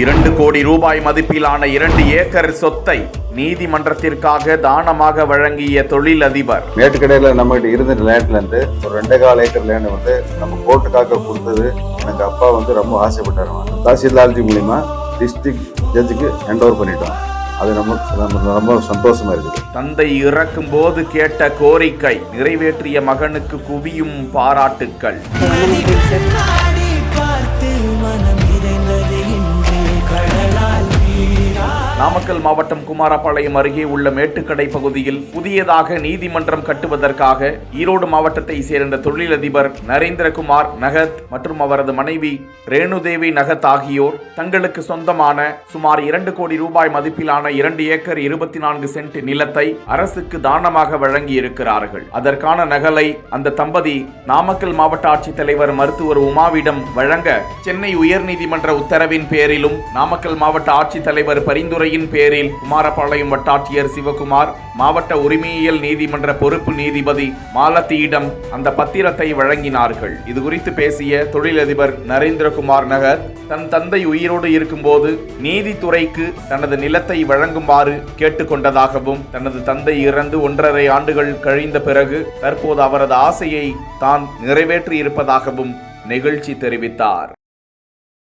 2 கோடி ரூபாய் மதிப்பிலான 2 ஏக்கர் சொத்தை நீதிமன்றத்திற்காக தானமாக வழங்கிய தொழிலதிபர். மேட்டுக்கடையில் நம்மகிட்ட இருந்த லேண்ட்ல இருந்து ஒரு 2.25 ஏக்கர் லேண்ட் வந்து நம்ம கோர்ட்டுக்காக கொடுத்தது எங்க அப்பா வந்து ரொம்ப ஆசைப்பட்டாரு. தாசில்தார்ஜி மூலியமா டிஸ்ட்ரிக்ட் ஜட்ஜுக்கு ஹேண்ட் ஓவர் பண்ணிட்டோம். அது நம்ம ரொம்ப சந்தோஷமா இருக்குது. தந்தை இறக்கும் போது கேட்ட கோரிக்கை நிறைவேற்றிய மகனுக்கு குவியும் பாராட்டுக்கள். நாமக்கல் மாவட்டம் குமாரபாளையம் அருகே உள்ள மேட்டுக்கடை பகுதியில் புதியதாக நீதிமன்றம் கட்டுவதற்காக ஈரோடு மாவட்டத்தை சேர்ந்த தொழிலதிபர் நரேந்திரகுமார் நகத் மற்றும் அவரது மனைவி ரேணுதேவி நகத் ஆகியோர் தங்களுக்கு சொந்தமான சுமார் 2 கோடி ரூபாய் மதிப்பிலான 2 ஏக்கர் 24 சென்ட் நிலத்தை அரசுக்கு தானமாக வழங்கி இருக்கிறார்கள். அதற்கான நகலை அந்த தம்பதி நாமக்கல் மாவட்ட ஆட்சித்தலைவர் மருத்துவர் உமாவிடம் வழங்க சென்னை உயர்நீதிமன்ற உத்தரவின் பேரிலும் நாமக்கல் மாவட்ட ஆட்சித்தலைவர் பரிந்துரை பேரில் குமாரபாளையம் வட்டாட்சியர் சிவகுமார் மாவட்ட உரிமையியல் நீதிமன்ற பொறுப்பு நீதிபதி மாலத்தியிடம் அந்த பத்திரத்தை வழங்கினார்கள். இது குறித்து பேசிய தொழிலதிபர் நரேந்திரகுமார் நகர் தன் தந்தை உயிரோடு இருக்கும்போது நீதித்துறைக்கு தனது நிலத்தை வழங்குமாறு கேட்டுக்கொண்டதாகவும் தனது தந்தை இறந்து 1.5 ஆண்டுகள் கழிந்த பிறகு தற்போது அவரது ஆசையை தான் நிறைவேற்றி இருப்பதாகவும் நெகிழ்ச்சி தெரிவித்தார்.